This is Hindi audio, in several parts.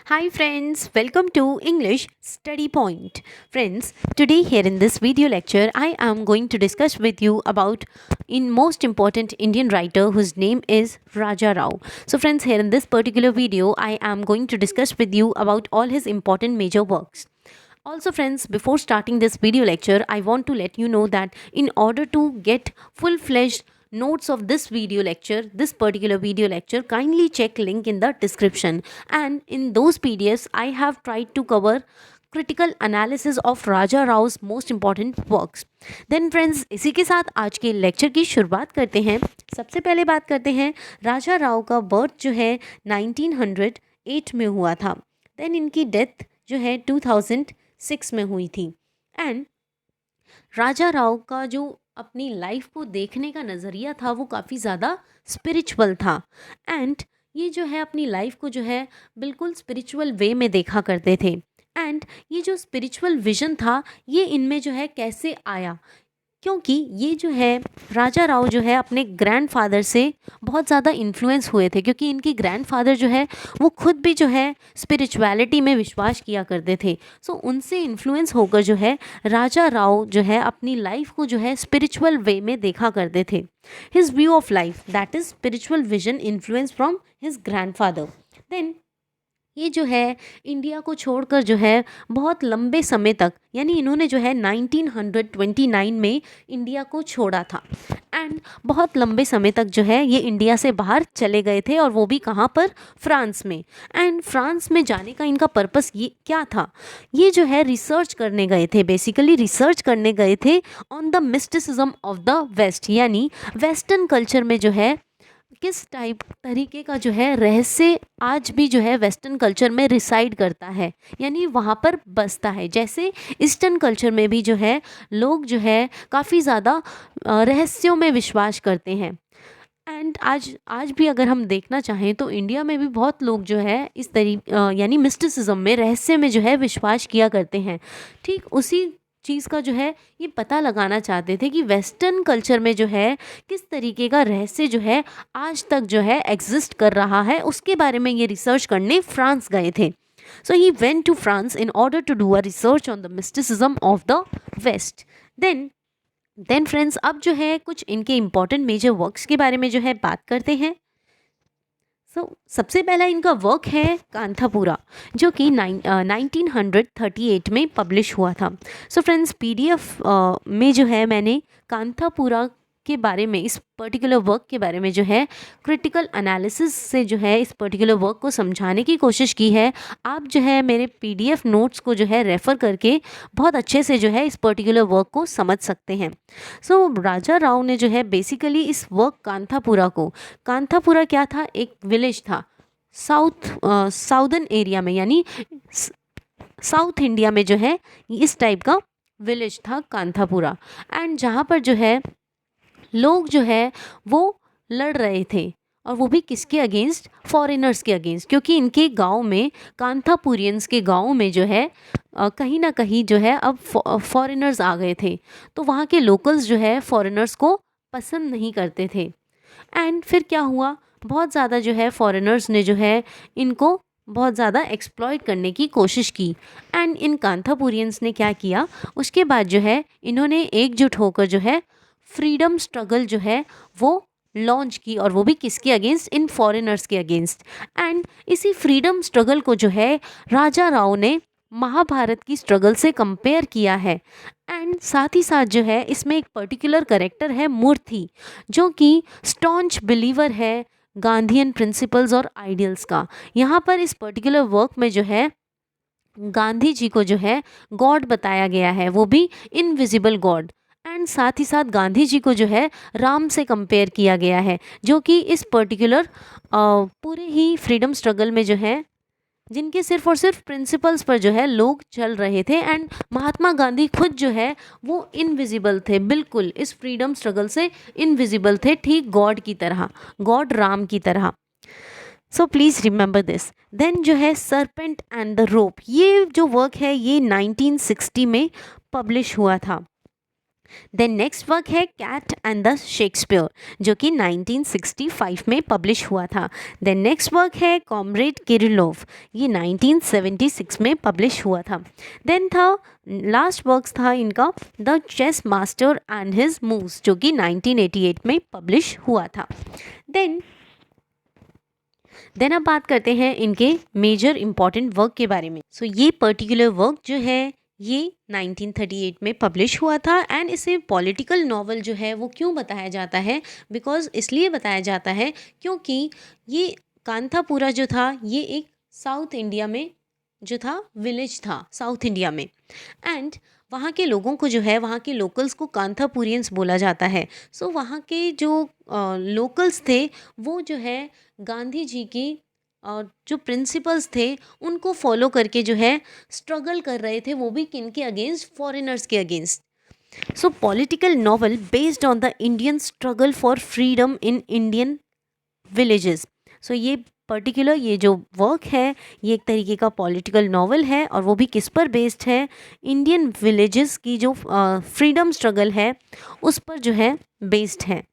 Hi friends, welcome to English Study Point. Friends, today here in this video lecture I am going to discuss with you about in most important Indian writer whose name is Raja Rao. So friends, here in this particular video I am going to discuss with you about all his important major works. Also friends, before starting this video lecture, I want to let you know that in order to get full-fledged notes of this particular video lecture, kindly check link in the description. And in those PDFs, I have tried to cover critical analysis of Raja Rao most important works. Then friends, इसी के साथ आज के लेक्चर की शुरुआत करते हैं. सबसे पहले बात करते हैं राजा राव का बर्थ जो है 1908 में हुआ था. देन इनकी डेथ जो है 2006 में हुई थी. एंड राजा राव का जो अपनी लाइफ को देखने का नज़रिया था वो काफ़ी ज़्यादा स्पिरिचुअल था. एंड ये जो है अपनी लाइफ को जो है बिल्कुल स्पिरिचुअल वे में देखा करते थे. एंड ये जो स्पिरिचुअल विजन था ये इनमें जो है कैसे आया, क्योंकि ये जो है राजा राव जो है अपने ग्रैंडफादर से बहुत ज़्यादा इन्फ्लुएंस हुए थे, क्योंकि इनके ग्रैंडफादर जो है वो खुद भी जो है स्पिरिचुअलिटी में विश्वास किया करते थे. सो उनसे इन्फ्लुएंस होकर जो है राजा राव जो है अपनी लाइफ को जो है स्पिरिचुअल वे में देखा करते थे. His view of life, that is spiritual vision influence from his grandfather. Then ये जो है इंडिया को छोड़कर जो है बहुत लंबे समय तक, यानी इन्होंने जो है 1929 में इंडिया को छोड़ा था. एंड बहुत लंबे समय तक जो है ये इंडिया से बाहर चले गए थे, और वो भी कहाँ पर, फ्रांस में. एंड फ्रांस में जाने का इनका पर्पस ये क्या था, ये जो है रिसर्च करने गए थे. बेसिकली रिसर्च करने गए थे on the mysticism of the west, यानी वेस्टर्न कल्चर में जो है किस टाइप तरीके का जो है रहस्य आज भी जो है वेस्टर्न कल्चर में रिसाइड करता है, यानी वहाँ पर बसता है. जैसे ईस्टर्न कल्चर में भी जो है लोग जो है काफ़ी ज़्यादा रहस्यों में विश्वास करते हैं. एंड आज भी अगर हम देखना चाहें तो इंडिया में भी बहुत लोग जो है इस यानी मिस्टिसिज्म में, रहस्य में जो है विश्वास किया करते हैं. ठीक उसी चीज़ का जो है ये पता लगाना चाहते थे कि वेस्टर्न कल्चर में जो है किस तरीके का रहस्य जो है आज तक जो है एग्जिस्ट कर रहा है, उसके बारे में ये रिसर्च करने फ्रांस गए थे. So he went to France in order to do a research on the mysticism of the west. Then friends, अब जो है कुछ इनके इम्पॉर्टेंट मेजर वर्क्स के बारे में जो है बात करते हैं. सबसे पहला इनका वर्क है कांथापुरा, जो कि 1938 में पब्लिश हुआ था. सो फ्रेंड्स, पीडीएफ में जो है मैंने कांथापुरा के बारे में, इस पर्टिकुलर वर्क के बारे में जो है क्रिटिकल एनालिसिस से जो है इस पर्टिकुलर वर्क को समझाने की कोशिश की है. आप जो है मेरे पीडीएफ नोट्स को जो है रेफ़र करके बहुत अच्छे से जो है इस पर्टिकुलर वर्क को समझ सकते हैं. सो राजा राव ने जो है बेसिकली इस वर्क कांथापुरा क्या था, एक विलेज था साउदर्न एरिया में, यानी साउथ इंडिया में जो है इस टाइप का विलेज था कांथापुरा. एंड जहाँ पर जो है लोग जो है वो लड़ रहे थे, और वो भी किसके अगेंस्ट, फॉरेनर्स के अगेंस्ट, क्योंकि इनके गांव में, कांथापुरियंस के गांव में जो है कहीं ना कहीं जो है अब फॉरेनर्स आ गए थे. तो वहाँ के लोकल्स जो है फॉरेनर्स को पसंद नहीं करते थे. एंड फिर क्या हुआ, बहुत ज़्यादा जो है फॉरेनर्स ने जो है इनको बहुत ज़्यादा एक्सप्लॉइट करने की कोशिश की. एंड इन कांथापुरियंस ने क्या किया, उसके बाद जो है इन्होंने एकजुट होकर जो है फ्रीडम स्ट्रगल जो है वो लॉन्च की, और वो भी किसके अगेंस्ट, इन फॉरेनर्स के अगेंस्ट. एंड इसी फ्रीडम स्ट्रगल को जो है राजा राव ने महाभारत की स्ट्रगल से कंपेयर किया है. एंड साथ ही साथ जो है इसमें एक पर्टिकुलर करेक्टर है मूर्ति, जो कि स्टॉन्च बिलीवर है गांधीयन प्रिंसिपल्स और आइडियल्स का. यहाँ पर इस पर्टिकुलर वर्क में जो है गांधी जी को जो है गॉड बताया गया है, वो भी इनविजिबल गॉड. एंड साथ ही साथ गांधी जी को जो है राम से कंपेयर किया गया है, जो कि इस पर्टिकुलर पूरे ही फ्रीडम स्ट्रगल में जो है जिनके सिर्फ और सिर्फ प्रिंसिपल्स पर जो है लोग चल रहे थे. एंड महात्मा गांधी खुद जो है वो इनविजिबल थे, बिल्कुल इस फ्रीडम स्ट्रगल से इनविजिबल थे, ठीक गॉड की तरह, गॉड राम की तरह. So please remember this. Then जो है सरपेंट एंड द रोप, ये जो वर्क है ये 1960 में पब्लिश हुआ था. देन नेक्स्ट वर्क है कैट एंड द शेक्सपियर, जो कि 1965 में पब्लिश हुआ था। देन नेक्स्ट वर्क है कॉमरेड किरिलोव, ये 1976 में पब्लिश हुआ था। देन था लास्ट वर्क्स था इनका the chess master and his moves, जो कि 1988 में पब्लिश हुआ था। देन अब बात करते हैं इनके मेजर इंपॉर्टेंट वर्क के बारे में। सो ये पर्टिकुलर वर्क जो है ये 1938 में पब्लिश हुआ था एंड इसे पॉलिटिकल नॉवल जो है वो क्यों बताया जाता है, बिकॉज इसलिए बताया जाता है क्योंकि ये कांथापुरा जो था ये एक साउथ इंडिया में जो था विलेज था साउथ इंडिया में, एंड वहाँ के लोगों को जो है वहाँ के लोकल्स को कांथापुरियंस बोला जाता है। सो वहाँ के जो लोकल्स थे वो जो है गांधी जी की जो प्रिंसिपल्स थे उनको फॉलो करके जो है स्ट्रगल कर रहे थे, वो भी किन के अगेंस्ट, फॉरेनर्स के against. So political novel based on the Indian struggle for freedom in Indian villages. So ये पर्टिकुलर ये जो वर्क है ये एक तरीके का पॉलिटिकल नॉवल है और वो भी किस पर बेस्ड है, इंडियन विलेजेस की जो फ्रीडम स्ट्रगल है उस पर जो है बेस्ड है।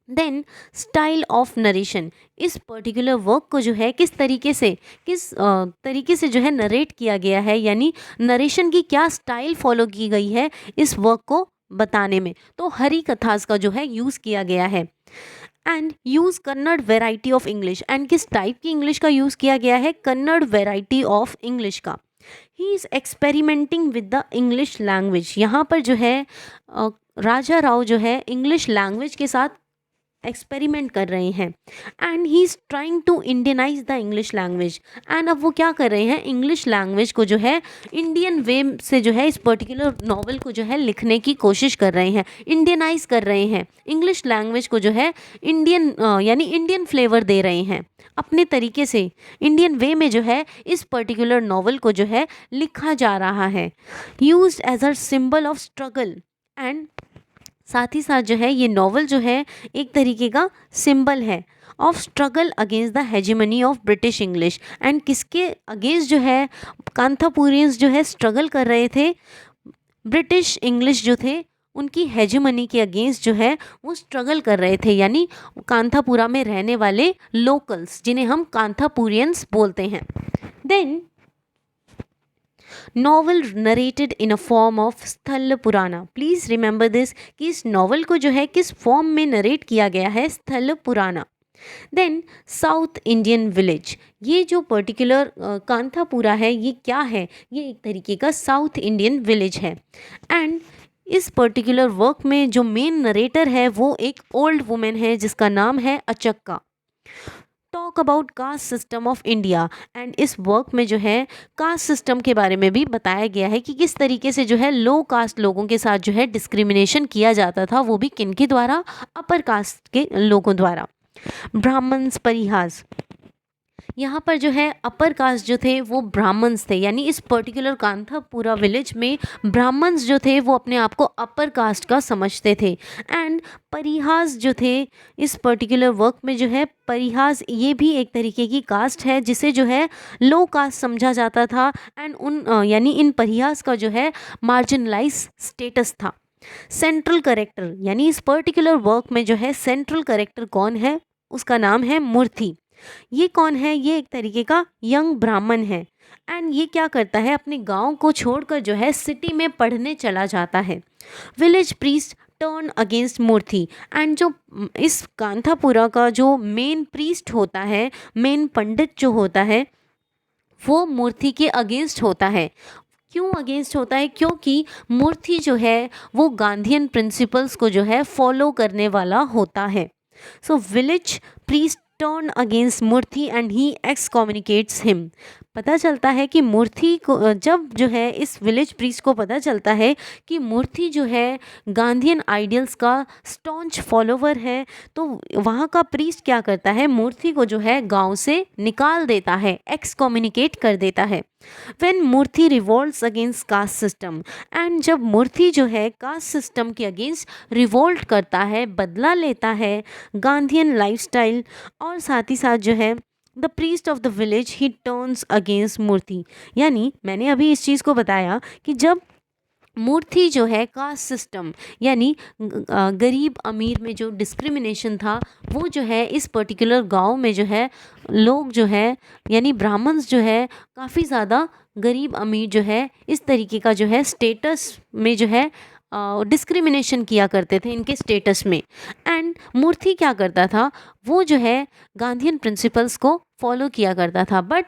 देन स्टाइल ऑफ नरेशन, इस पर्टिकुलर वर्क को जो है किस तरीके से जो है नरेट किया गया है, यानी नरेशन की क्या स्टाइल फॉलो की गई है इस वर्क को बताने में, तो हरी कथास का जो है यूज़ किया गया है। And use Kannada variety of English, and किस टाइप की इंग्लिश का यूज़ किया गया है, कन्नड़ वेराइटी ऑफ इंग्लिश का। He is experimenting with the English language, यहाँ पर जो है राजा राव जो है इंग्लिश लैंग्वेज के साथ एक्सपेरिमेंट कर रहे हैं and he is trying to Indianise the English language. And अब वो क्या कर रहे हैं, इंग्लिश लैंग्वेज को जो है इंडियन वे से जो है इस पर्टिकुलर नॉवल को जो है लिखने की कोशिश कर रहे हैं, इंडियनाइज कर रहे हैं इंग्लिश लैंग्वेज को जो है इंडियन यानी इंडियन फ्लेवर दे रहे हैं, अपने तरीके से इंडियन वे में जो है इस पर्टिकुलर नॉवल को जो है लिखा जा रहा है। Used as a symbol of struggle, and साथ ही साथ जो है ये नॉवल जो है एक तरीके का सिंबल है of struggle against the hegemony of British English. And किसके अगेंस्ट जो है कांथापुरियंस जो है स्ट्रगल कर रहे थे, ब्रिटिश इंग्लिश जो थे उनकी हेजिमनी के अगेंस्ट जो है वो स्ट्रगल कर रहे थे, यानी कांथापुरा में रहने वाले लोकल्स जिन्हें हम कांथापुरियंस बोलते हैं। Then novel narrated in a form of sthala purana, please remember this कि इस नॉवल को जो है किस फॉर्म में नरेट किया गया है, स्थल Purana. Then south Indian village, ये जो पर्टिकुलर कांथापुरा है ये क्या है, ये एक तरीके का साउथ इंडियन विलेज है। एंड इस पर्टिकुलर वर्क में जो मेन नरेटर है वो एक ओल्ड वुमेन है जिसका नाम है Achakka. Talk about caste system of India, and इस वर्क में जो है कास्ट सिस्टम के बारे में भी बताया गया है कि किस तरीके से जो है लो कास्ट लोगों के साथ जो है डिस्क्रिमिनेशन किया जाता था, वो भी किनके द्वारा, अपर कास्ट के लोगों द्वारा। ब्राह्मण्स परिहास, यहाँ पर जो है अपर कास्ट जो थे वो ब्राह्मण्स थे, यानी इस पर्टिकुलर कांथापुरा विलेज में ब्राह्मण्स जो थे वो अपने आप को अपर कास्ट का समझते थे। एंड परिहास जो थे इस पर्टिकुलर वर्क में जो है परिहास ये भी एक तरीके की कास्ट है जिसे जो है लो कास्ट समझा जाता था, एंड यानी इन परिहास का जो है मार्जिनलाइज स्टेटस था। सेंट्रल करेक्टर, यानी इस पर्टिकुलर वर्क में जो है सेंट्रल करेक्टर कौन है, उसका नाम है मूर्ति। ये कौन है, ये एक तरीके का यंग ब्राह्मण है, एंड ये क्या करता है, अपने गांव को छोड़कर जो है सिटी में पढ़ने चला जाता है। Village priest turn against Murthy, and जो इस कांथापुरा का जो मेन प्रीस्ट होता है, मेन पंडित जो होता है वो मूर्ति के अगेंस्ट होता है। क्यों अगेंस्ट होता है, क्योंकि मूर्ति जो है वो गांधीयन प्रिंसिपल्स को जो है फॉलो करने वाला होता है। So village priest turn against Murthy and he excommunicates him. पता चलता है कि मूर्ति को जब जो है इस विलेज प्रीस्ट को पता चलता है कि मूर्ति जो है गांधीयन आइडियल्स का स्टॉन्च फॉलोवर है, तो वहाँ का प्रीस्ट क्या करता है, मूर्ति को जो है गांव से निकाल देता है, एक्सकम्युनिकेट कर देता है। When Moorthy revolts against caste system, and जब मूर्ति जो है कास्ट सिस्टम के अगेंस्ट रिवोल्ट करता है, बदला लेता है गांधीयन लाइफस्टाइल, और साथ ही साथ जो है the priest of the village he turns against Murthy. यानी मैंने अभी इस चीज़ को बताया कि जब मूर्ति जो है कास्ट सिस्टम यानी गरीब अमीर में जो डिस्क्रिमिनेशन था वो जो है इस पर्टिकुलर गांव में जो है लोग जो है यानी ब्राह्मण्स जो है काफ़ी ज़्यादा गरीब अमीर जो है इस तरीके का जो है स्टेटस में जो है डिस्क्रिमिनेशन किया करते थे इनके स्टेटस में। एंड मूर्ति क्या करता था, वो जो है गांधीयन प्रिंसिपल्स को फॉलो किया करता था। बट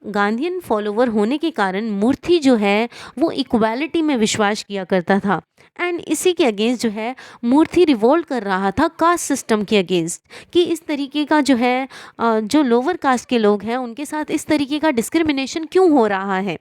गांधीयन फॉलोवर होने के कारण मूर्ति जो है वो इक्वालिटी में विश्वास किया करता था। एंड इसी के अगेंस्ट जो है मूर्ति रिवोल्ट कर रहा था कास्ट सिस्टम के अगेंस्ट, कि इस तरीके का जो है जो लोअर कास्ट के लोग हैं उनके साथ इस तरीके का डिस्क्रिमिनेशन क्यों हो रहा है।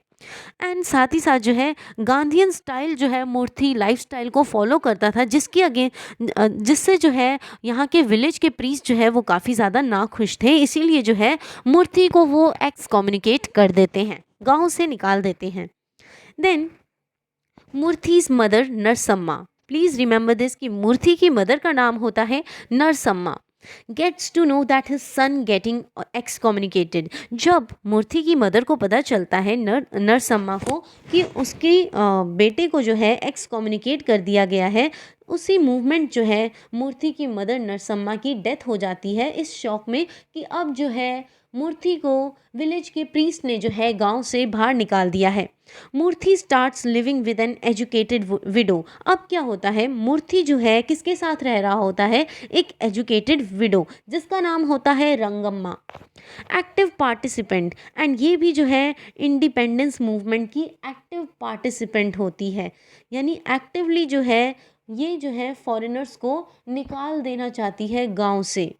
एंड साथ ही साथ जो है गांधीयन स्टाइल जो है मूर्ति लाइफस्टाइल को फॉलो करता था, जिसके आगे जिससे जो है यहाँ के विलेज के प्रीस्ट जो है वो काफ़ी ज़्यादा नाखुश थे। इसीलिए जो है मूर्ति को वो एक्स कम्युनिकेट कर देते हैं, गांव से निकाल देते हैं। Then Murthy's mother Narsamma, please remember this कि मूर्ति की मदर का नाम होता है Narsamma, gets to know that his son getting excommunicated. जब मूर्ति की मदर को पता चलता है नरसम्मा को कि उसके बेटे को जो है एक्सकम्युनिकेट कर दिया गया है, उसी मूवमेंट जो है मूर्ति की मदर नरसम्मा की डेथ हो जाती है इस शौक में कि अब जो है मूर्ति को विलेज के प्रीस्ट ने जो है गांव से बाहर निकाल दिया है। Murthy starts living with an educated widow. अब क्या होता है, मूर्ति जो है किसके साथ रह रहा होता है, एक एजुकेटेड विडो जिसका नाम होता है रंगम्मा। एक्टिव पार्टिसिपेंट, एंड ये भी जो है इंडिपेंडेंस मूवमेंट की एक्टिव पार्टिसिपेंट होती है, यानी एक्टिवली जो है ये जो है फॉरेनर्स को निकाल देना चाहती है गांव से।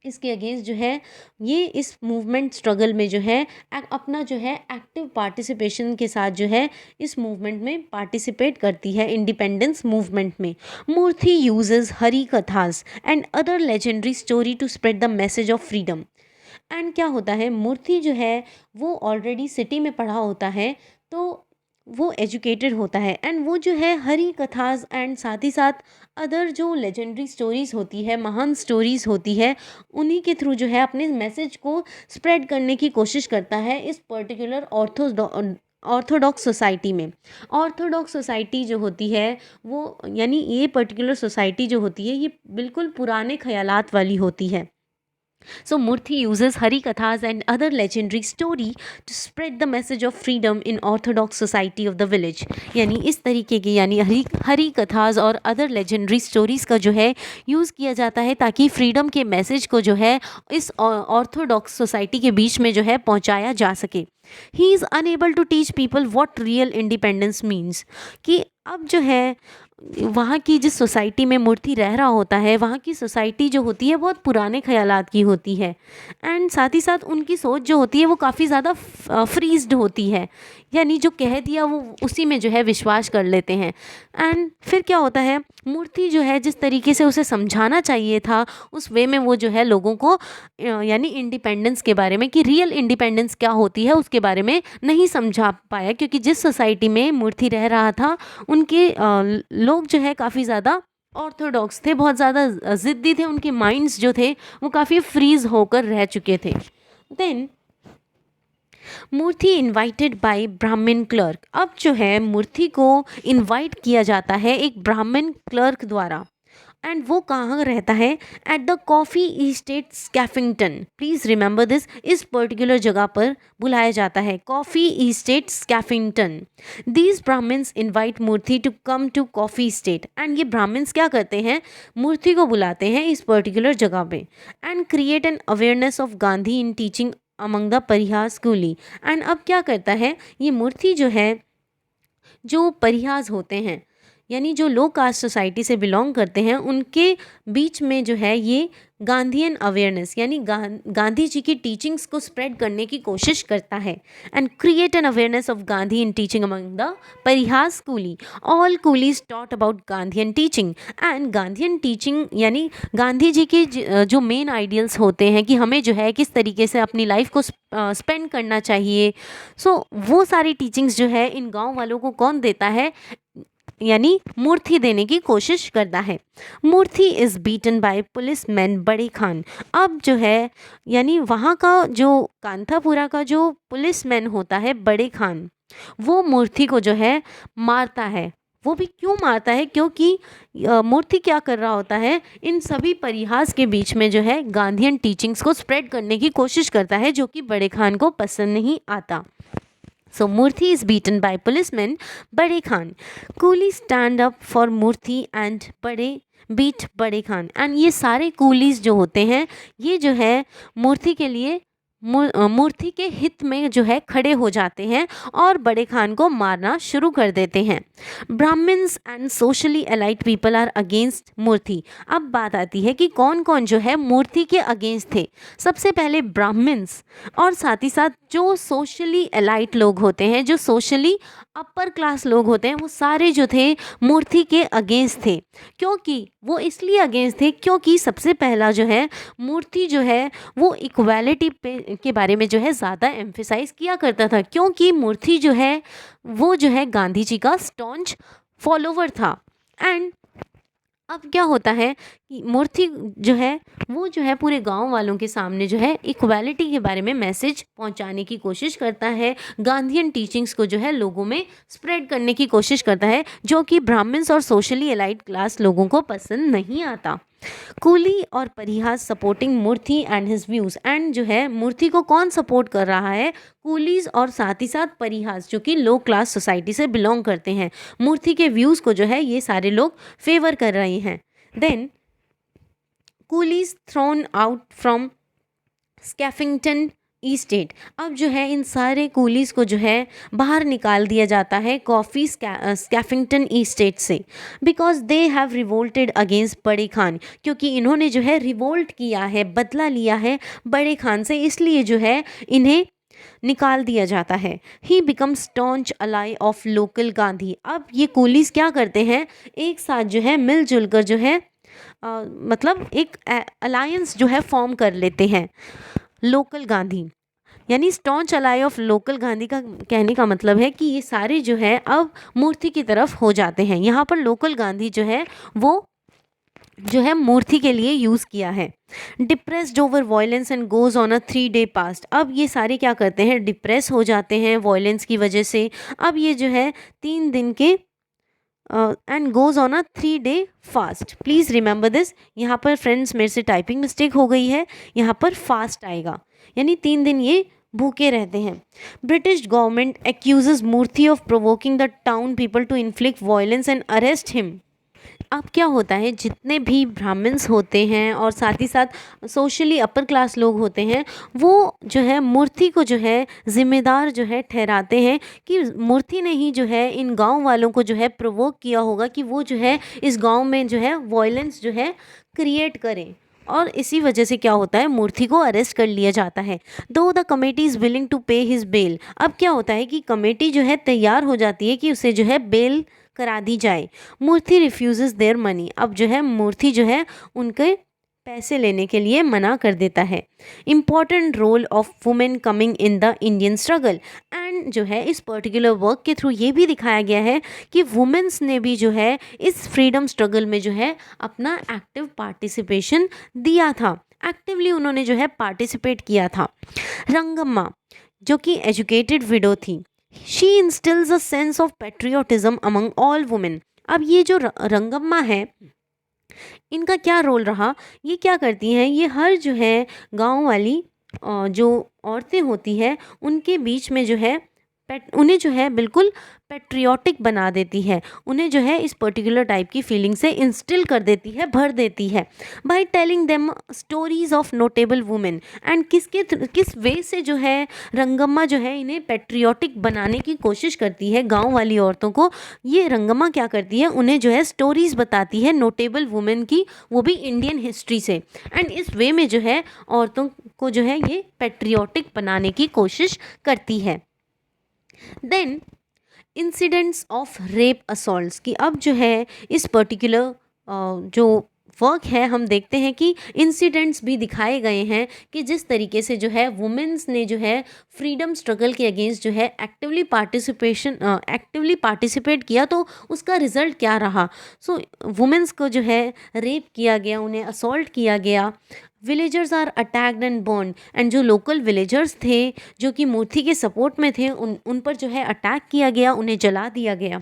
इसके अगेंस्ट जो है ये इस मूवमेंट स्ट्रगल में जो है अपना जो है एक्टिव पार्टिसिपेशन के साथ जो है इस मूवमेंट में पार्टिसिपेट करती है इंडिपेंडेंस मूवमेंट में। मूर्ति यूजेस हरी कथास and other legendary story to spread the message of freedom. And क्या होता है, मूर्ति जो है वो ऑलरेडी सिटी में पढ़ा होता है, तो वो एजुकेटेड होता है एंड वो जो है हरी कथास एंड साथ ही साथ अदर जो लेजेंडरी स्टोरीज होती है, महान स्टोरीज होती है, उन्हीं के थ्रू जो है अपने मैसेज को स्प्रेड करने की कोशिश करता है इस पर्टिकुलर ऑर्थोडॉक्स सोसाइटी में। ऑर्थोडॉक्स सोसाइटी जो होती है वो यानी ये पर्टिकुलर सोसाइटी जो होती है ये बिल्कुल पुराने ख्यालात वाली होती है। So Murthy uses Hari Kathas and other legendary story to spread the message of freedom in orthodox society of the village। यानी इस तरीके की यानी हरी कथास और अदर लेजेंडरी स्टोरीज का जो है यूज़ किया जाता है ताकि फ्रीडम के मैसेज को जो है इस ऑर्थोडॉक्स सोसाइटी के बीच में जो है पहुंचाया जा सके। He is unable to teach people what real independence means, कि अब जो है वहाँ की जिस सोसाइटी में मूर्ति रह रहा होता है वहाँ की सोसाइटी जो होती है बहुत पुराने ख्यालात की होती है एंड साथ ही साथ उनकी सोच जो होती है वो काफ़ी ज़्यादा फ्रीज्ड होती है, यानी जो कह दिया वो उसी में जो है विश्वास कर लेते हैं। एंड फिर क्या होता है, मूर्ति जो है जिस तरीके से उसे समझाना चाहिए था उस वे में वो जो है लोगों को यानी इंडिपेंडेंस के बारे में कि रियल इंडिपेंडेंस क्या होती है उसके बारे में नहीं समझा पाया, क्योंकि जिस सोसाइटी में मूर्ति रह रहा था उनके लोग जो है काफ़ी ज़्यादा ऑर्थोडॉक्स थे, बहुत ज़्यादा ज़िद्दी थे, उनके माइंड्स जो थे वो काफ़ी फ्रीज होकर रह चुके थे। देन मूर्ति इनवाइटेड बाय ब्राह्मण क्लर्क। अब जो है मूर्ति को इनवाइट किया जाता है एक ब्राह्मण क्लर्क द्वारा एंड वो कहाँ रहता है, at the coffee estate Skeffington. Please remember this, इस पर्टिकुलर जगह पर बुलाया जाता है coffee estate Skeffington. These Brahmins invite Murthy to come to coffee estate, and ये ब्राह्मण्स क्या करते हैं, मूर्ति को बुलाते हैं इस पर्टिकुलर जगह पे and create an awareness of Gandhi in teaching among the pariahs coolie. एंड अब क्या करता है, ये मूर्ति जो है जो परिहास होते हैं यानी जो लो कास्ट सोसाइटी से बिलोंग करते हैं उनके बीच में जो है ये गांधीयन अवेयरनेस यानी गांधी जी की टीचिंग्स को स्प्रेड करने की कोशिश करता है and create an awareness of Gandhi in teaching among the pariahs coolie. All coolies taught about Gandhian teaching, and Gandhian teaching यानी गांधी जी के जो मेन आइडियल्स होते हैं कि हमें जो है किस तरीके से अपनी लाइफ को स्पेंड करना चाहिए, सो वो सारी टीचिंग्स जो है इन गाँव वालों को कौन देता है, यानी मूर्ति देने की कोशिश करता है। Murthy is beaten by police man Bade Khan. अब जो है यानी वहाँ का जो कांथापुरा का जो पुलिस मैन होता है बड़े खान, वो मूर्ति को जो है मारता है। वो भी क्यों मारता है? क्योंकि मूर्ति क्या कर रहा होता है, इन सभी परिहास के बीच में जो है गांधीयन टीचिंग्स को स्प्रेड करने की कोशिश करता है, जो कि बड़े खान को पसंद नहीं आता। So Murthy is beaten by policemen Bade Khan. Coolies stand up for Murthy and Bade beat Bade Khan. And ये सारे कूलीज जो होते हैं ये जो है मूर्ति के लिए मूर्ति के हित में जो है खड़े हो जाते हैं और बड़े खान को मारना शुरू कर देते हैं। Brahmins and socially elite people are against Murthy. अब बात आती है कि कौन कौन जो है मूर्ति के अगेंस्ट थे। सबसे पहले ब्राह्मण्स और साथ ही साथ जो सोशली एलाइट लोग होते हैं, जो सोशली अपर क्लास लोग होते हैं, वो सारे जो थे मूर्ति के अगेंस्ट थे। क्योंकि वो इसलिए अगेंस्ट थे क्योंकि सबसे पहला जो है मूर्ति जो है वो इक्वालिटी पे के बारे में जो है ज़्यादा एम्फेसाइज किया करता था, क्योंकि मूर्ति जो है वो जो है गांधी जी का स्टॉन्च फॉलोवर था। एंड अब क्या होता है कि मूर्ति जो है वो जो है पूरे गांव वालों के सामने जो है इक्वालिटी के बारे में मैसेज पहुंचाने की कोशिश करता है, गांधीयन टीचिंग्स को जो है लोगों में स्प्रेड करने की कोशिश करता है, जो कि ब्राह्मण्स और सोशली एलाइट क्लास लोगों को पसंद नहीं आता। कूली और pariahs supporting Murthy and his views. And जो है मूर्ति को कौन सपोर्ट कर रहा है? कूलीज और साथ ही साथ परिहास, जो कि लो क्लास सोसाइटी से बिलोंग करते हैं। मूर्ति के व्यूज को जो है ये सारे लोग फेवर कर रहे हैं। Then coolies thrown out from Skeffington estate. अब जो है इन सारे कूलीज को जो है बाहर निकाल दिया जाता है कॉफ़ी स्कैफिंगटन ईस्टेट से, because they have revolted against बड़े खान। क्योंकि इन्होंने जो है रिवोल्ट किया है, बदला लिया है बड़े खान से, इसलिए जो है इन्हें निकाल दिया जाता है। He become staunch ally of local Gandhi. अब ये कूलीज क्या करते हैं, एक साथ जो है मिलजुल कर जो है मतलब एक अलायंस जो है फॉर्म कर लेते हैं लोकल गांधी। यानी staunch ally of local Gandhi का कहने का मतलब है कि ये सारे जो है अब मूर्ति की तरफ हो जाते हैं। यहाँ पर लोकल गांधी जो है वो जो है मूर्ति के लिए यूज़ किया है। Depressed over violence and goes on a 3 day past. अब ये सारे क्या करते हैं, डिप्रेस हो जाते हैं वायलेंस की वजह से। अब ये जो है 3 दिन के and goes on a 3 day fast. Please remember this. यहाँ पर फ्रेंड्स मेरे से टाइपिंग मिस्टेक हो गई है, यहाँ पर फास्ट आएगा, यानी 3 दिन ये भूखे रहते हैं। British government accuses Murthy of provoking the town people to inflict violence and arrest him. अब क्या होता है, जितने भी ब्राह्मण्स होते हैं और साथ ही साथ सोशली अपर क्लास लोग होते हैं, वो जो है मूर्ति को जो है ज़िम्मेदार जो है ठहराते हैं कि मूर्ति ने ही जो है इन गांव वालों को जो है प्रोवोक किया होगा कि वो जो है इस गांव में जो है वॉयलेंस जो है क्रिएट करें। और इसी वजह से क्या होता है, मूर्ति को अरेस्ट कर लिया जाता है। Though the committee is willing to pay his bail. अब क्या होता है कि कमेटी जो है तैयार हो जाती है कि उसे जो है बेल करा दी जाए। मूर्ति रिफ्यूजेस देयर मनी। अब जो है मूर्ति जो है उनके पैसे लेने के लिए मना कर देता है। Important role of women coming in the Indian struggle. And जो है इस पर्टिकुलर वर्क के थ्रू ये भी दिखाया गया है कि वुमेन्स ने भी जो है इस फ्रीडम स्ट्रगल में जो है अपना एक्टिव पार्टिसिपेशन दिया था, एक्टिवली उन्होंने जो है पार्टिसिपेट किया था। रंगम्मा जो कि एजुकेटेड विडो थी, she instils a sense of patriotism among all women. अब ये जो रंगम्मा है, इनका क्या रोल रहा, ये क्या करती हैं, ये हर जो है गांव वाली जो औरतें होती है उनके बीच में जो है उन्हें जो है बिल्कुल पेट्रियोटिक बना देती है, उन्हें जो है इस पर्टिकुलर टाइप की फीलिंग से इंस्टिल कर देती है, भर देती है। By telling them stories of notable women. And किस वे से जो है रंगम्मा जो है इन्हें पेट्रियोटिक बनाने की कोशिश करती है गांव वाली औरतों को। ये रंगम्मा क्या करती है, उन्हें जो है स्टोरीज बताती है नोटेबल वुमेन की, वो भी इंडियन हिस्ट्री से। एंड इस वे में जो है औरतों को जो है ये पेट्रियोटिक बनाने की कोशिश करती है। Then incidents of rape assaults की। अब जो है इस पर्टिकुलर जो वर्क है हम देखते हैं कि इंसिडेंट्स भी दिखाए गए हैं कि जिस तरीके से जो है वुमेन्स ने जो है फ्रीडम स्ट्रगल के अगेंस्ट जो है एक्टिवली पार्टिसिपेट किया, तो उसका रिजल्ट क्या रहा। सो वुमेन्स को जो है रेप किया गया, उन्हें असॉल्ट किया गया, villagers are attacked and burn, and जो लोकल विलेजर्स थे जो कि मूर्ति के सपोर्ट में थे उन पर जो है अटैक किया गया, उन्हें जला दिया गया।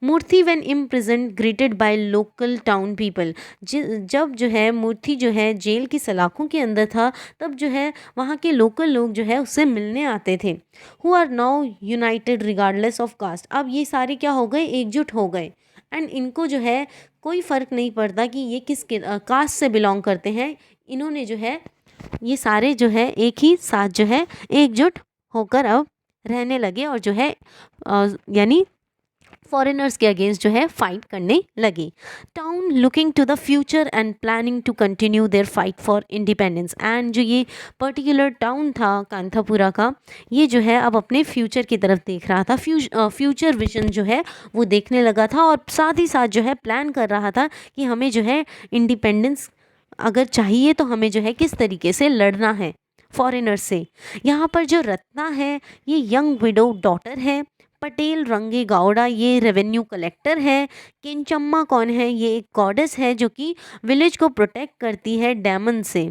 Murthy when imprison greeted by local town people, जब जो है मूर्ति जो है जेल की सलाखों के अंदर था, तब जो है वहाँ के लोकल लोग जो है उससे मिलने आते थे। Who are now united regardless of caste, अब ये सारे क्या हो गए, एकजुट हो गए, एंड इनको जो है कोई फ़र्क नहीं पड़ता कि ये किस कास्ट से बिलोंग करते हैं। इन्होंने जो है ये सारे जो है एक ही साथ जो है एकजुट होकर अब रहने लगे और जो है यानी फॉरेनर्स के अगेंस्ट जो है फाइट करने लगे। Town looking to the future and planning to continue their fight for independence, and जो ये पर्टिकुलर टाउन था कांथापुरा का, ये जो है अब अपने फ्यूचर की तरफ देख रहा था, फ्यूचर विजन जो है वो देखने लगा था, और साथ ही साथ जो है प्लान कर रहा था कि हमें जो है इंडिपेंडेंस अगर चाहिए तो हमें जो है किस तरीके से लड़ना है फॉरेनर से। यहाँ पर जो रत्ना है ये यंग विडो डॉटर है, पटेल रंगे गौड़ा ये रेवेन्यू कलेक्टर है, किंचम्मा कौन है, ये एक गॉडेस है जो कि विलेज को प्रोटेक्ट करती है डेमन से।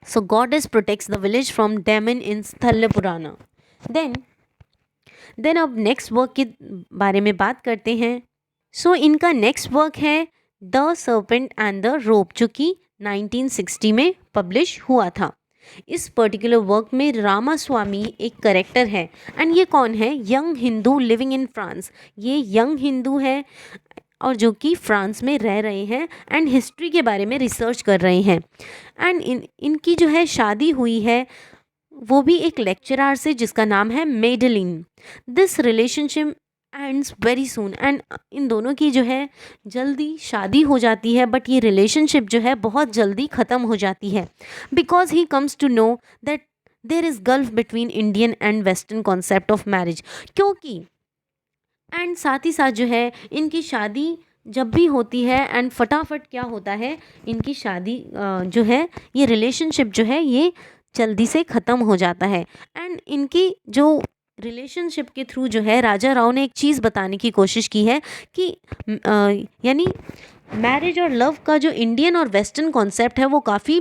So goddess protects the village from demon in Sthala Purana. Then अब नेक्स्ट वर्क के बारे में बात करते हैं। सो इनका नेक्स्ट वर्क है the serpent and the rope, जो कि 1960 में पब्लिश हुआ था। इस पर्टिकुलर वर्क में रामास्वामी एक करेक्टर है, एंड ये कौन है, young Hindu living in France. ये यंग हिंदू है और जो कि फ्रांस में रह रहे हैं एंड हिस्ट्री के बारे में रिसर्च कर रहे हैं, एंड इनकी जो है शादी हुई है वो भी एक लेक्चरर से जिसका नाम है Madeleine. This relationship ends very soon, and इन दोनों की जो है जल्दी शादी हो जाती है, बट ये रिलेशनशिप जो है बहुत जल्दी ख़त्म हो जाती है, because he comes to know that there is gulf between Indian and western concept of marriage. क्योंकि एंड साथ ही साथ जो है इनकी शादी जब भी होती है एंड फटाफट क्या होता है, इनकी शादी जो है ये रिलेशनशिप जो है ये जल्दी से ख़त्म हो जाता है, एंड इनकी जो रिलेशनशिप के थ्रू जो है राजा राव ने एक चीज़ बताने की कोशिश की है कि यानी मैरिज और लव का जो इंडियन और वेस्टर्न कॉन्सेप्ट है वो काफ़ी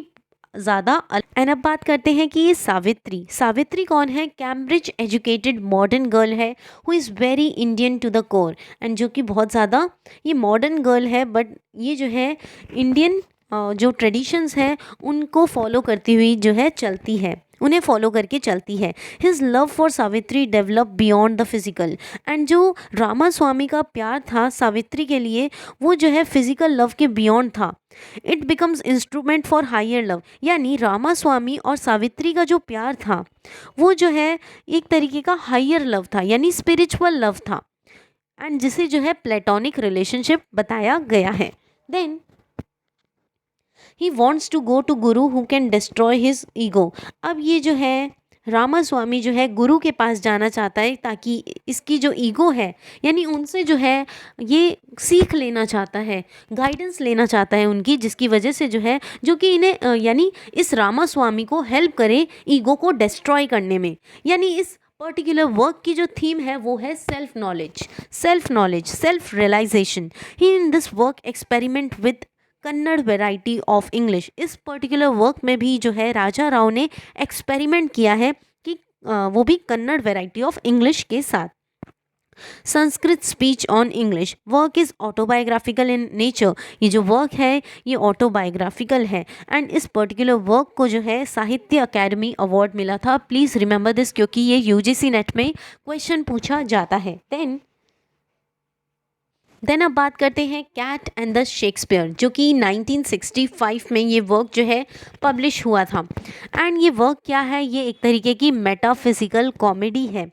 ज़्यादा। एंड अब बात करते हैं कि ये सावित्री, सावित्री कौन है, कैम्ब्रिज एजुकेटेड मॉडर्न गर्ल है who is very Indian to the core, and जो कि बहुत ज़्यादा ये मॉडर्न गर्ल है, बट ये जो है इंडियन जो ट्रेडिशंस हैं उनको फॉलो करती हुई जो है चलती है, उन्हें फॉलो करके चलती है। His love for Savitri develop beyond the physical, and जो रामास्वामी का प्यार था सावित्री के लिए वो जो है फिजिकल लव के बियॉन्ड था। It becomes instrument for higher love, यानी रामास्वामी और सावित्री का जो प्यार था वो जो है एक तरीके का हायर लव था, यानी स्पिरिचुअल लव था, एंड जिसे जो है प्लेटोनिक रिलेशनशिप बताया गया है। Then he wants to go to guru who can destroy his ego. अब ये जो है रामास्वामी जो है गुरु के पास जाना चाहता है ताकि इसकी जो ईगो है यानी उनसे जो है ये सीख लेना चाहता है, गाइडेंस लेना चाहता है उनकी, जिसकी वजह से जो है जो कि इन्हें यानी इस रामास्वामी को हेल्प करे ईगो को डिस्ट्रॉय करने में। यानी इस पर्टिकुलर वर्क की जो थीम है वो है self knowledge, self realisation. He in this work experiment with Kannada variety of English. इस पर्टिकुलर वर्क में भी जो है राजा राव ने एक्सपेरिमेंट किया है कि वो भी कन्नड़ वेराइटी ऑफ इंग्लिश के साथ। Sanskrit speech on English, work is autobiographical in nature. ये जो वर्क है ये ऑटोबायोग्राफिकल है, एंड इस पर्टिकुलर वर्क को जो है साहित्य अकेडमी अवार्ड मिला था। प्लीज़ रिमेंबर दिस क्योंकि ये यूजीसी नेट में क्वेश्चन पूछा जाता है। देन अब बात करते हैं कैट एंड द शेक्सपियर, जो कि 1965 में ये वर्क जो है पब्लिश हुआ था। एंड ये वर्क क्या है, ये एक तरीके की मेटाफिजिकल कॉमेडी है,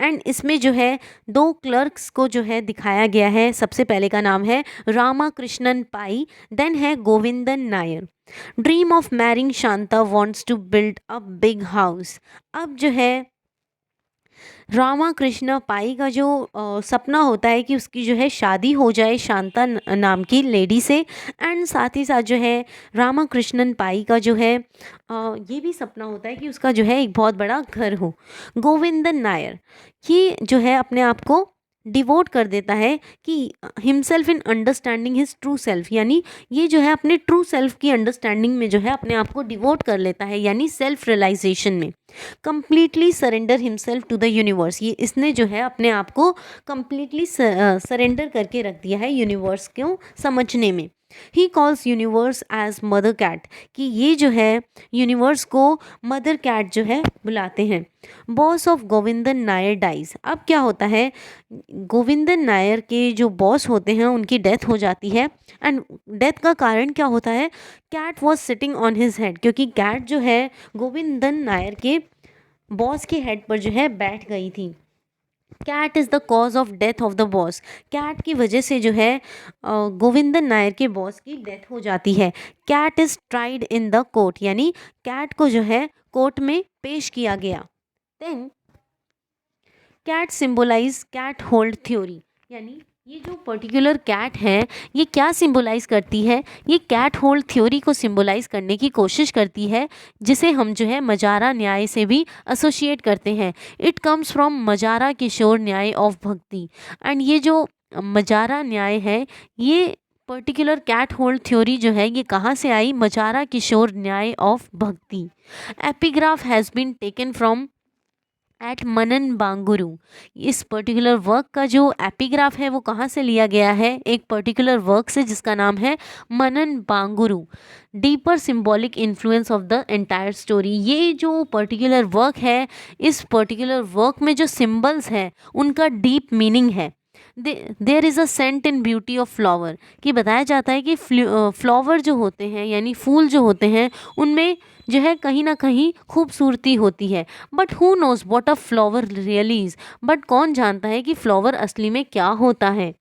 एंड इसमें जो है दो क्लर्क्स को जो है दिखाया गया है। सबसे पहले का नाम है रामाकृष्णन पाई, देन है Govindan Nair. Dream of marrying Shanta wants to build a big house. अब जो है रामा कृष्ण पाई का जो सपना होता है कि उसकी जो है शादी हो जाए शांता नाम की लेडी से। एंड साथ ही साथ जो है रामा कृष्णन पाई का जो है ये भी सपना होता है कि उसका जो है एक बहुत बड़ा घर हो। गोविंदन नायर ये जो है अपने आप को डिवोट कर देता है कि himself in understanding his true self, यानी ये जो है अपने ट्रू सेल्फ की अंडरस्टैंडिंग में जो है अपने आप को डिवोट कर लेता है, यानी सेल्फ रियलाइजेशन में। Completely surrender himself to the universe, ये इसने जो है अपने आप को कंप्लीटली सरेंडर करके रख दिया है यूनिवर्स को समझने में। He calls universe as mother cat, कि ये जो है यूनिवर्स को मदर कैट जो है बुलाते हैं। Boss of Govindan Nair dies, अब क्या होता है गोविंदन नायर के जो बॉस होते हैं उनकी डेथ हो जाती है। एंड डेथ का कारण क्या होता है, cat was sitting on his head, क्योंकि कैट जो है गोविंदन नायर के बॉस के हेड पर जो है बैठ गई थी। Cat is the cause of death of the boss, cat की वजह से जो है गोविंदन नायर के बॉस की डेथ हो जाती है। Cat is tried in the court, यानी कैट को जो है कोर्ट में पेश किया गया। Then cat symbolise cat hold theory, यानी ये जो पर्टिकुलर कैट है ये क्या सिंबलाइज करती है, ये कैट होल्ड थ्योरी को सिंबलाइज करने की कोशिश करती है, जिसे हम जो है मजारा न्याय से भी एसोसिएट करते हैं। इट कम्स फ्रॉम मजारा किशोर न्याय ऑफ भक्ति। एंड ये जो मजारा न्याय है, ये पर्टिकुलर कैट होल्ड थ्योरी जो है ये कहाँ से आई, मजारा किशोर न्याय of bhakti. Epigraph has been taken from at मनन बांगुरु, इस पर्टिकुलर वर्क का जो एपिग्राफ है वो कहाँ से लिया गया है, एक पर्टिकुलर वर्क से जिसका नाम है मनन बांगुरु। Deeper symbolic influence of the entire story, ये जो पर्टिकुलर वर्क है इस पर्टिकुलर वर्क में जो सिंबल्स है उनका डीप मीनिंग है। There is a scent in beauty of flower, कि बताया जाता है कि फ्लावर जो होते हैं यानी फूल जो होते हैं उनमें जो है कहीं ना कहीं खूबसूरती होती है। But who knows what a flower really is, but कौन जानता है कि फ्लावर असली में क्या होता है।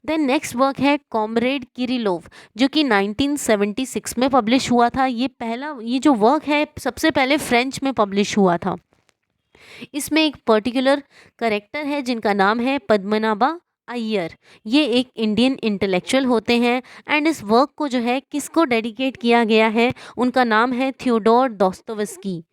देन नेक्स्ट वर्क है कॉमरेड किरिलोव, जो कि 1976 में पब्लिश हुआ था। ये जो वर्क है सबसे पहले फ्रेंच में पब्लिश हुआ था। इसमें एक पर्टिकुलर करेक्टर है जिनका नाम है पद्मनाभा अय्यर, ये एक इंडियन इंटेलेक्चुअल होते हैं। एंड इस वर्क को जो है किसको डेडिकेट किया गया है, उनका नाम है थियोडोर दोस्तोवस्की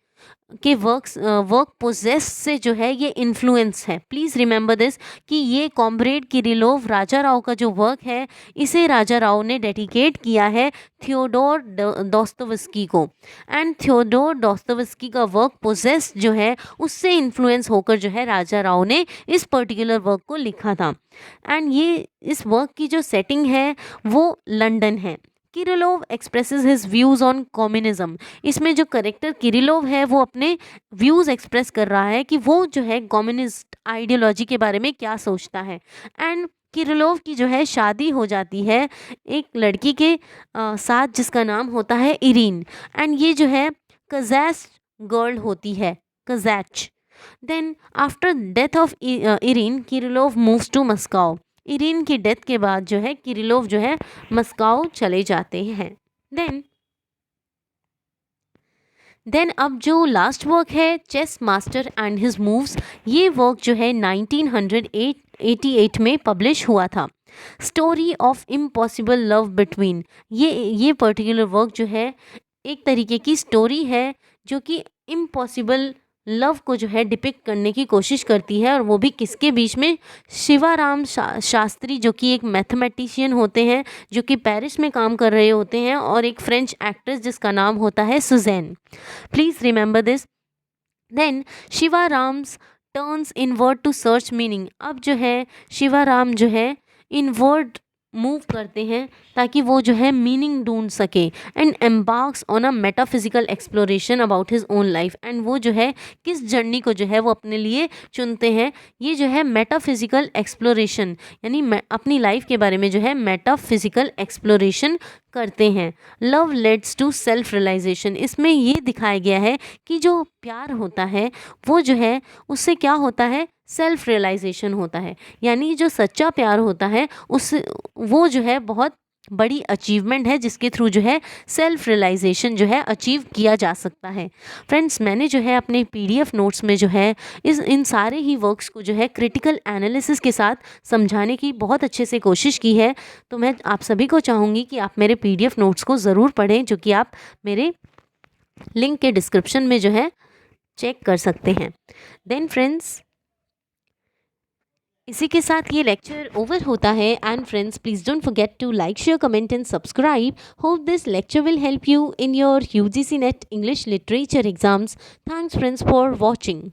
के वर्क पोजेस से जो है ये इन्फ्लुएंस है। प्लीज़ रिमेंबर दिस कि ये कॉमरेड किरिलोव राजा राव का जो वर्क है इसे राजा राव ने डेडिकेट किया है थियोडोर दोस्तोवस्की को। एंड थियोडोर दोस्तोवस्की का वर्क पोजेस जो है उससे इन्फ्लुएंस होकर जो है राजा राव ने इस पर्टिकुलर वर्क को लिखा था। एंड ये इस वर्क की जो सेटिंग है वो लंदन है। Kirillov expresses his views on communism, इसमें जो करेक्टर किरिलोव है वो अपने व्यूज़ एक्सप्रेस कर रहा है कि वो जो है कम्युनिस्ट आइडियोलॉजी के बारे में क्या सोचता है। एंड किरिलोव की जो है शादी हो जाती है एक लड़की के साथ जिसका नाम होता है इरीन। एंड ये जो है कज़ैच गर्ल होती है, Kazakh. Then after death of Irene Kirilov moves to Moscow, Irene की डेथ के बाद जो है किरिलोव जो है मस्को चले जाते हैं। देन अब जो लास्ट वर्क है chess master and his moves, ये वर्क जो है 1988 में पब्लिश हुआ था। Story of impossible love between, ये पर्टिकुलर वर्क जो है एक तरीके की स्टोरी है जो कि इम्पॉसिबल लव को जो है डिपिक्ट करने की कोशिश करती है, और वो भी किसके बीच में, शिवाराम शास्त्री जो कि एक मैथमेटिशियन होते हैं जो कि पेरिस में काम कर रहे होते हैं, और एक फ्रेंच एक्ट्रेस जिसका नाम होता है Suzanne. Please remember this. Then Shivaram's turns inward to search meaning, अब जो है शिवाराम जो है इनवर्ड मूव करते हैं ताकि वो जो है मीनिंग ढूंढ सके। And embarks on a metaphysical exploration about his own life, and वो जो है किस जर्नी को जो है वो अपने लिए चुनते हैं, ये जो है मेटाफिजिकल एक्सप्लोरेशन, यानी अपनी लाइफ के बारे में जो है मेटाफिजिकल एक्सप्लोरेशन करते हैं। Love leads to self realisation, इसमें ये दिखाया गया है कि जो प्यार होता है वो जो है उससे क्या होता है, सेल्फ रियलाइजेशन होता है, यानी जो सच्चा प्यार होता है उस वो जो है बहुत बड़ी अचीवमेंट है जिसके थ्रू जो है सेल्फ रियलाइजेशन जो है अचीव किया जा सकता है। फ्रेंड्स, मैंने जो है अपने पीडीएफ नोट्स में जो है इन सारे ही वर्क्स को जो है क्रिटिकल एनालिसिस के साथ समझाने की बहुत अच्छे से कोशिश की है। तो मैं आप सभी को चाहूँगी कि आप मेरे पीडीएफ नोट्स को ज़रूर पढ़ें, जो कि आप मेरे लिंक के डिस्क्रिप्शन में जो है चेक कर सकते हैं। देन फ्रेंड्स, इसी के साथ ये लेक्चर ओवर होता है। And friends, please don't forget to like, share, comment and subscribe. Hope this lecture will help you in your UGC NET English literature exams. Thanks friends for watching.